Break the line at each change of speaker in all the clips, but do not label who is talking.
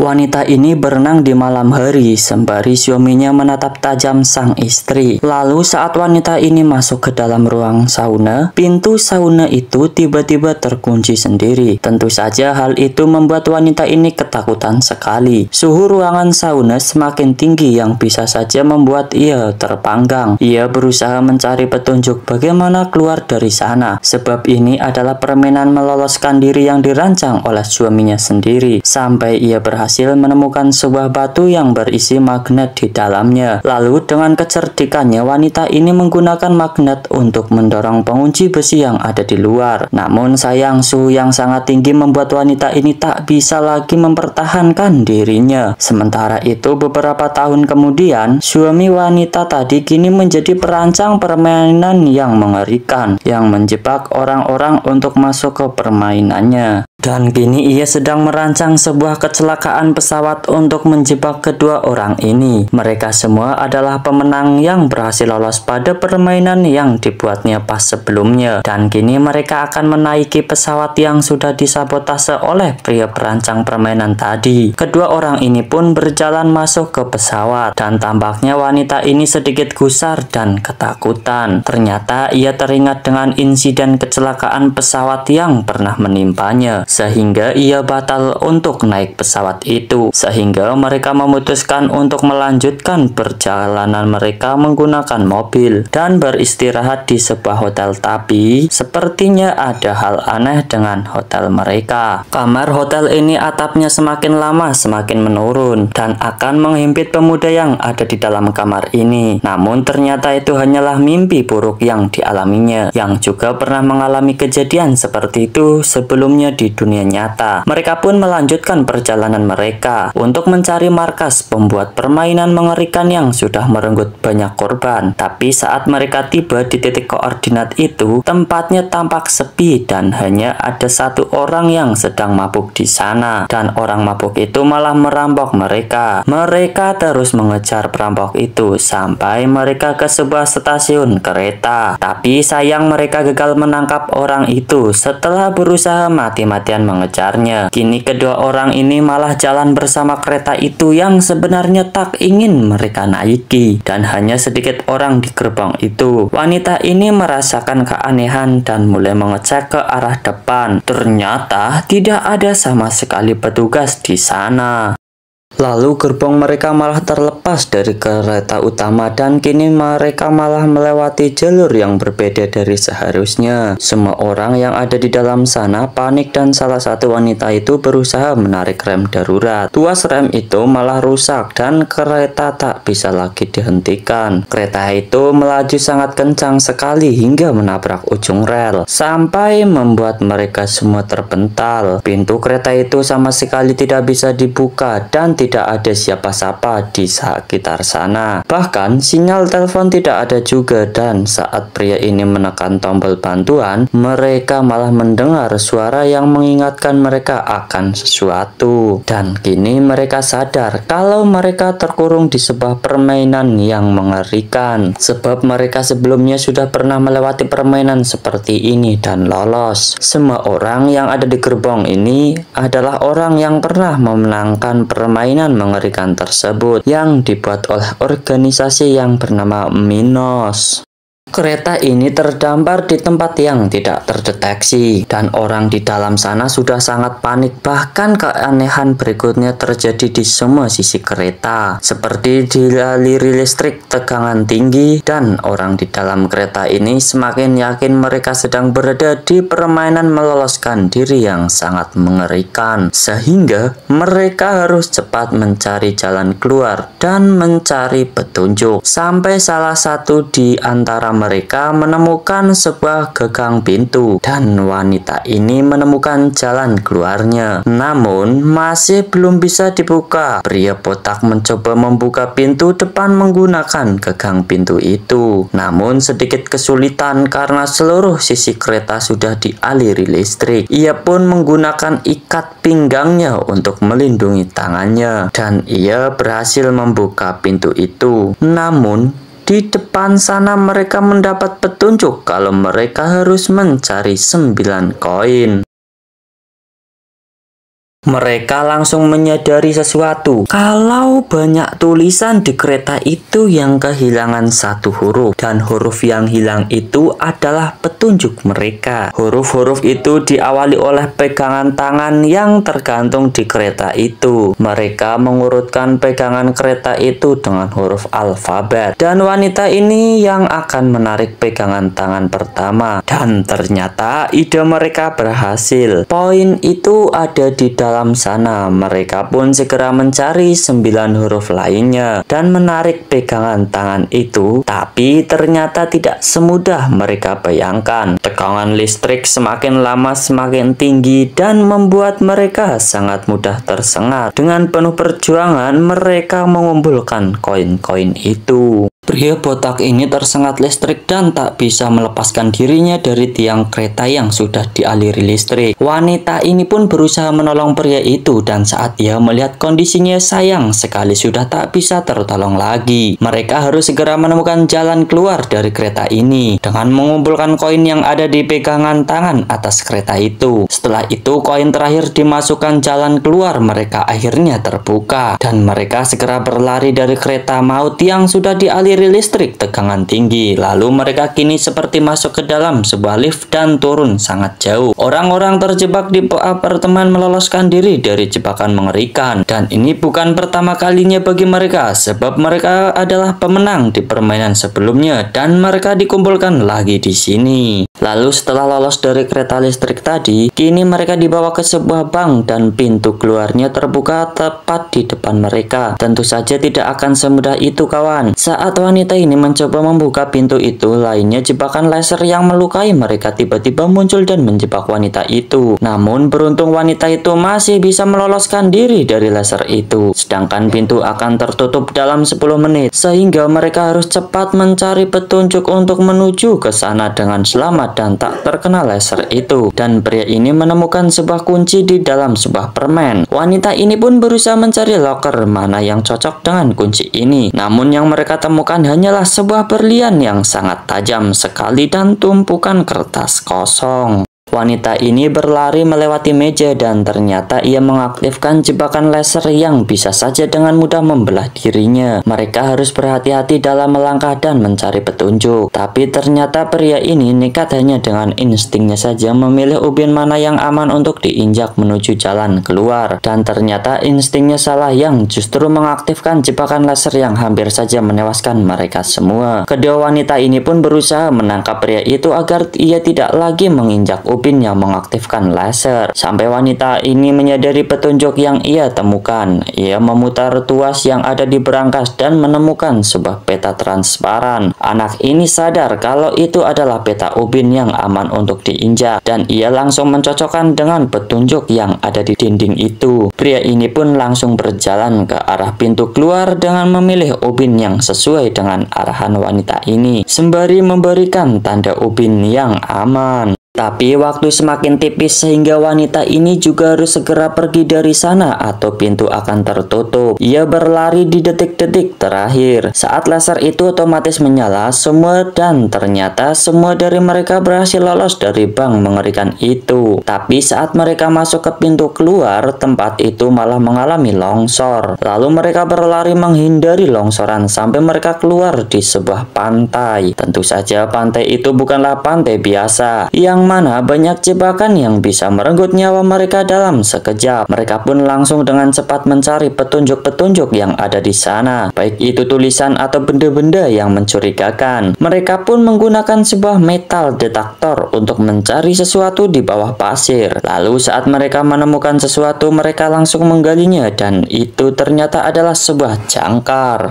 Wanita ini berenang di malam hari sembari suaminya menatap tajam sang istri. Lalu saat wanita ini masuk ke dalam ruang sauna, pintu sauna itu tiba-tiba terkunci sendiri. Tentu saja hal itu membuat wanita ini ketakutan sekali. Suhu ruangan sauna semakin tinggi yang bisa saja membuat ia terpanggang. Ia berusaha mencari petunjuk bagaimana keluar dari sana, sebab ini adalah permainan meloloskan diri yang dirancang oleh suaminya sendiri. Sampai ia berhasil menemukan sebuah batu yang berisi magnet di dalamnya. Lalu dengan kecerdikannya wanita ini menggunakan magnet untuk mendorong pengunci besi yang ada di luar. Namun sayang, suhu yang sangat tinggi membuat wanita ini tak bisa lagi mempertahankan dirinya. Sementara itu beberapa tahun kemudian, suami wanita tadi kini menjadi perancang permainan yang mengerikan yang menjebak orang-orang untuk masuk ke permainannya. Dan kini ia sedang merancang sebuah kecelakaan pesawat untuk menjebak kedua orang ini. Mereka semua adalah pemenang yang berhasil lolos pada permainan yang dibuatnya pas sebelumnya. Dan kini mereka akan menaiki pesawat yang sudah disabotase oleh pria perancang permainan tadi. Kedua orang ini pun berjalan masuk ke pesawat. Dan tampaknya wanita ini sedikit gusar dan ketakutan. Ternyata ia teringat dengan insiden kecelakaan pesawat yang pernah menimpanya. Sehingga ia batal untuk naik pesawat itu. Sehingga mereka memutuskan untuk melanjutkan perjalanan mereka menggunakan mobil dan beristirahat di sebuah hotel. Tapi sepertinya ada hal aneh dengan hotel mereka. Kamar hotel ini atapnya semakin lama semakin menurun dan akan menghimpit pemuda yang ada di dalam kamar ini. Namun ternyata itu hanyalah mimpi buruk yang dialaminya, yang juga pernah mengalami kejadian seperti itu sebelumnya di dunia nyata. Mereka pun melanjutkan perjalanan mereka untuk mencari markas pembuat permainan mengerikan yang sudah merenggut banyak korban. Tapi saat mereka tiba di titik koordinat itu, tempatnya tampak sepi dan hanya ada satu orang yang sedang mabuk di sana. Dan orang mabuk itu malah merampok mereka. Mereka terus mengejar perampok itu sampai mereka ke sebuah stasiun kereta. Tapi sayang mereka gagal menangkap orang itu setelah berusaha mati-matian mengejarnya. Kini kedua orang ini malah jalan bersama kereta itu yang sebenarnya tak ingin mereka naiki, dan hanya sedikit orang di gerbong itu. Wanita ini merasakan keanehan dan mulai mengecek ke arah depan. Ternyata tidak ada sama sekali petugas di sana. Lalu gerbong mereka malah terlepas dari kereta utama dan kini mereka malah melewati jalur yang berbeda dari seharusnya. Semua orang yang ada di dalam sana panik dan salah satu wanita itu berusaha menarik rem darurat. Tuas rem itu malah rusak dan kereta tak bisa lagi dihentikan. Kereta itu melaju sangat kencang sekali hingga menabrak ujung rel sampai membuat mereka semua terpental. Pintu kereta itu sama sekali tidak bisa dibuka dan tidak ada siapa-siapa di sekitar sana. Bahkan sinyal telepon tidak ada juga, dan saat pria ini menekan tombol bantuan, mereka malah mendengar suara yang mengingatkan mereka akan sesuatu. Dan kini mereka sadar kalau mereka terkurung di sebuah permainan yang mengerikan, sebab mereka sebelumnya sudah pernah melewati permainan seperti ini dan lolos. Semua orang yang ada di gerbong ini adalah orang yang pernah memenangkan permainan mengerikan tersebut yang dibuat oleh organisasi yang bernama Minos. Kereta ini terdampar di tempat yang tidak terdeteksi dan orang di dalam sana sudah sangat panik. Bahkan keanehan berikutnya terjadi di semua sisi kereta, seperti dialiri listrik tegangan tinggi, dan orang di dalam kereta ini semakin yakin mereka sedang berada di permainan meloloskan diri yang sangat mengerikan, sehingga mereka harus cepat mencari jalan keluar dan mencari petunjuk. Sampai salah satu di antara mereka menemukan sebuah gagang pintu dan wanita ini menemukan jalan keluarnya. Namun masih belum bisa dibuka. Pria botak mencoba membuka pintu depan menggunakan gagang pintu itu. Namun sedikit kesulitan karena seluruh sisi kereta sudah dialiri listrik. Ia pun menggunakan ikat pinggangnya untuk melindungi tangannya dan ia berhasil membuka pintu itu. Namun di depan sana mereka mendapat petunjuk kalau mereka harus mencari 9 koin. Mereka langsung menyadari sesuatu, kalau banyak tulisan di kereta itu yang kehilangan satu huruf, dan huruf yang hilang itu adalah petunjuk mereka. Huruf-huruf itu diawali oleh pegangan tangan yang tergantung di kereta itu. Mereka mengurutkan pegangan kereta itu dengan huruf alfabet, dan wanita ini yang akan menarik pegangan tangan pertama. Dan ternyata ide mereka berhasil. Poin itu ada di dalam sana. Mereka pun segera mencari 9 huruf lainnya dan menarik pegangan tangan itu, tapi ternyata tidak semudah mereka bayangkan. Tegangan listrik semakin lama semakin tinggi dan membuat mereka sangat mudah tersengat. Dengan penuh perjuangan mereka mengumpulkan koin-koin itu. Pria botak ini tersengat listrik dan tak bisa melepaskan dirinya dari tiang kereta yang sudah dialiri listrik. Wanita ini pun berusaha menolong pria itu, dan saat ia melihat kondisinya sayang sekali sudah tak bisa tertolong lagi. Mereka harus segera menemukan jalan keluar dari kereta ini dengan mengumpulkan koin yang ada di pegangan tangan atas kereta itu. Setelah itu koin terakhir dimasukkan jalan keluar mereka akhirnya terbuka, dan mereka segera berlari dari kereta maut yang sudah dialiri listrik tegangan tinggi. Lalu mereka kini seperti masuk ke dalam sebuah lift dan turun sangat jauh. Orang-orang terjebak di apartemen meloloskan diri dari jebakan mengerikan, dan ini bukan pertama kalinya bagi mereka, sebab mereka adalah pemenang di permainan sebelumnya dan mereka dikumpulkan lagi di sini. Lalu setelah lolos dari kereta listrik tadi, kini mereka dibawa ke sebuah bank dan pintu keluarnya terbuka tepat di depan mereka. Tentu saja tidak akan semudah itu kawan. Saat wanita ini mencoba membuka pintu itu, lainnya jebakan laser yang melukai mereka tiba-tiba muncul dan menjebak wanita itu. Namun beruntung wanita itu masih bisa meloloskan diri dari laser itu. Sedangkan pintu akan tertutup dalam 10 menit, sehingga mereka harus cepat mencari petunjuk untuk menuju ke sana dengan selamat dan tak terkena laser itu. Dan pria ini menemukan sebuah kunci di dalam sebuah permen. Wanita ini pun berusaha mencari loker mana yang cocok dengan kunci ini. Namun yang mereka temukan hanyalah sebuah berlian yang sangat tajam sekali dan tumpukan kertas kosong. Wanita ini berlari melewati meja dan ternyata ia mengaktifkan jebakan laser yang bisa saja dengan mudah membelah dirinya. Mereka harus berhati-hati dalam melangkah dan mencari petunjuk. Tapi ternyata pria ini nekat hanya dengan instingnya saja memilih ubin mana yang aman untuk diinjak menuju jalan keluar. Dan ternyata instingnya salah yang justru mengaktifkan jebakan laser yang hampir saja menewaskan mereka semua. Kedua wanita ini pun berusaha menangkap pria itu agar ia tidak lagi menginjak ubin yang mengaktifkan laser. Sampai wanita ini menyadari petunjuk yang ia temukan. Ia memutar tuas yang ada di berangkas dan menemukan sebuah peta transparan. Anak ini sadar kalau itu adalah peta ubin yang aman untuk diinjak, dan ia langsung mencocokkan dengan petunjuk yang ada di dinding itu. Pria ini pun langsung berjalan ke arah pintu keluar dengan memilih ubin yang sesuai dengan arahan wanita ini, sembari memberikan tanda ubin yang aman. Tapi waktu semakin tipis sehingga wanita ini juga harus segera pergi dari sana atau pintu akan tertutup. Ia berlari di detik-detik terakhir. Saat laser itu otomatis menyala semua dan ternyata semua dari mereka berhasil lolos dari bank mengerikan itu. Tapi saat mereka masuk ke pintu keluar, tempat itu malah mengalami longsor. Lalu mereka berlari menghindari longsoran sampai mereka keluar di sebuah pantai. Tentu saja pantai itu bukanlah pantai biasa, yang mana banyak jebakan yang bisa merenggut nyawa mereka dalam sekejap. Mereka pun langsung dengan cepat mencari petunjuk-petunjuk yang ada di sana, baik itu tulisan atau benda-benda yang mencurigakan. Mereka pun menggunakan sebuah metal detektor untuk mencari sesuatu di bawah pasir. Lalu saat mereka menemukan sesuatu, mereka langsung menggalinya dan itu ternyata adalah sebuah jangkar.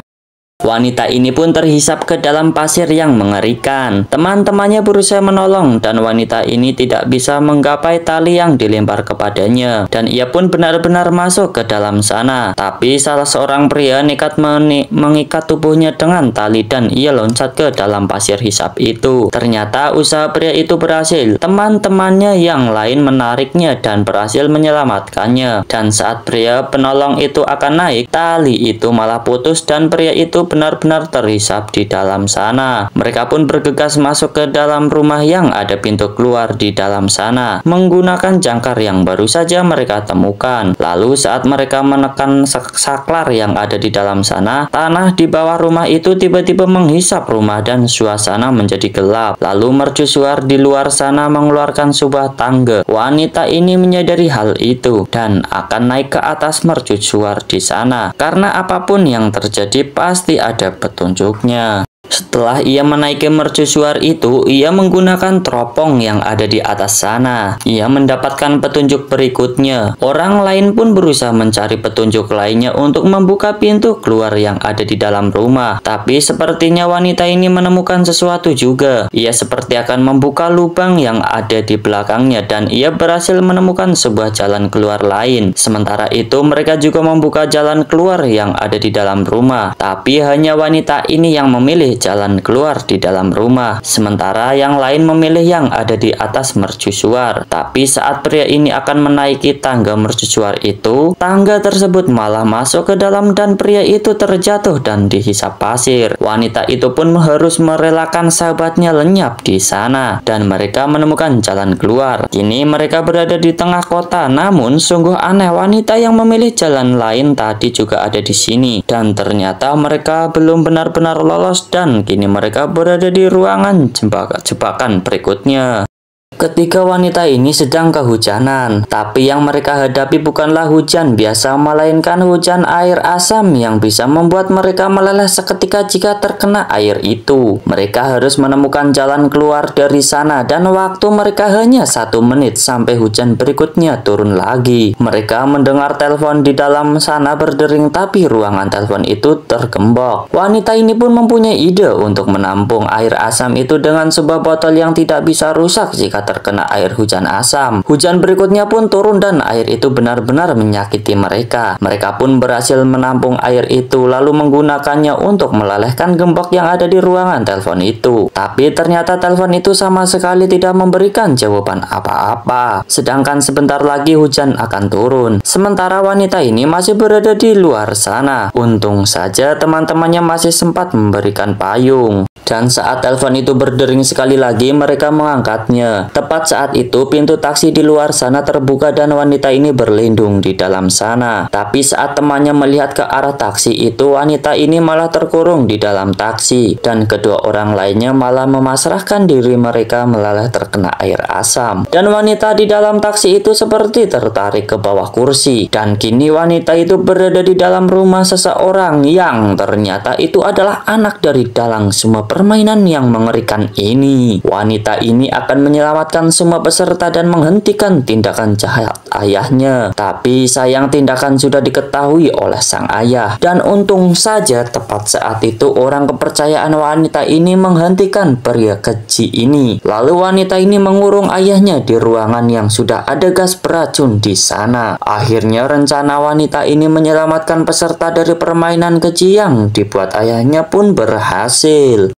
Wanita ini pun terhisap ke dalam pasir yang mengerikan. Teman-temannya berusaha menolong dan wanita ini tidak bisa menggapai tali yang dilempar kepadanya, dan ia pun benar-benar masuk ke dalam sana. Tapi salah seorang pria nekat mengikat tubuhnya dengan tali dan ia loncat ke dalam pasir hisap itu. Ternyata usaha pria itu berhasil. Teman-temannya yang lain menariknya dan berhasil menyelamatkannya. Dan saat pria penolong itu akan naik, tali itu malah putus dan pria itu benar-benar terhisap di dalam sana. Mereka pun bergegas masuk ke dalam rumah yang ada pintu keluar di dalam sana menggunakan jangkar yang baru saja mereka temukan. Lalu saat mereka menekan saklar yang ada di dalam sana, tanah di bawah rumah itu tiba-tiba menghisap rumah dan suasana menjadi gelap. Lalu mercusuar di luar sana mengeluarkan sebuah tangga. Wanita ini menyadari hal itu dan akan naik ke atas mercusuar di sana karena apapun yang terjadi pasti ada petunjuknya. Setelah ia menaiki mercusuar itu, ia menggunakan teropong yang ada di atas sana. Ia mendapatkan petunjuk berikutnya. Orang lain pun berusaha mencari petunjuk lainnya untuk membuka pintu keluar yang ada di dalam rumah. Tapi sepertinya wanita ini menemukan sesuatu juga. Ia seperti akan membuka lubang yang ada di belakangnya dan ia berhasil menemukan sebuah jalan keluar lain. Sementara itu mereka juga membuka jalan keluar yang ada di dalam rumah. Tapi hanya wanita ini yang memilih jalan keluar di dalam rumah, sementara yang lain memilih yang ada di atas mercusuar. Tapi saat pria ini akan menaiki tangga mercusuar itu, tangga tersebut malah masuk ke dalam dan pria itu terjatuh dan dihisap pasir. Wanita itu pun harus merelakan sahabatnya lenyap di sana dan mereka menemukan jalan keluar. Kini mereka berada di tengah kota, namun sungguh aneh wanita yang memilih jalan lain tadi juga ada di sini dan ternyata mereka belum benar-benar lolos dan kini mereka berada di ruangan jebakan berikutnya. Ketika wanita ini sedang kehujanan, tapi yang mereka hadapi bukanlah hujan biasa, melainkan hujan air asam yang bisa membuat mereka meleleh seketika jika terkena air itu. Mereka harus menemukan jalan keluar dari sana dan waktu mereka hanya 1 menit sampai hujan berikutnya turun lagi. Mereka mendengar telepon di dalam sana berdering, tapi ruangan telepon itu tergembok. Wanita ini pun mempunyai ide untuk menampung air asam itu dengan sebuah botol yang tidak bisa rusak jika terkena air hujan asam. Hujan berikutnya pun turun dan air itu benar-benar menyakiti mereka. Mereka pun berhasil menampung air itu lalu menggunakannya untuk melelehkan gembok yang ada di ruangan telepon itu. Tapi ternyata telepon itu sama sekali tidak memberikan jawaban apa-apa. Sedangkan sebentar lagi hujan akan turun. Sementara wanita ini masih berada di luar sana. Untung saja teman-temannya masih sempat memberikan payung. Dan saat telepon itu berdering sekali lagi, mereka mengangkatnya. Tepat saat itu, pintu taksi di luar sana terbuka dan wanita ini berlindung di dalam sana. Tapi saat temannya melihat ke arah taksi itu, wanita ini malah terkurung di dalam taksi. Dan kedua orang lainnya malah memasrahkan diri mereka meleleh terkena air asam. Dan wanita di dalam taksi itu seperti tertarik ke bawah kursi. Dan kini wanita itu berada di dalam rumah seseorang yang ternyata itu adalah anak dari dalang semua permainan yang mengerikan ini. Wanita ini akan menyelamatkan semua peserta dan menghentikan tindakan jahat ayahnya. Tapi sayang tindakan sudah diketahui oleh sang ayah. Dan untung saja tepat saat itu orang kepercayaan wanita ini menghentikan pria keji ini. Lalu wanita ini mengurung ayahnya di ruangan yang sudah ada gas beracun di sana. Akhirnya rencana wanita ini menyelamatkan peserta dari permainan keji yang dibuat ayahnya pun berhasil.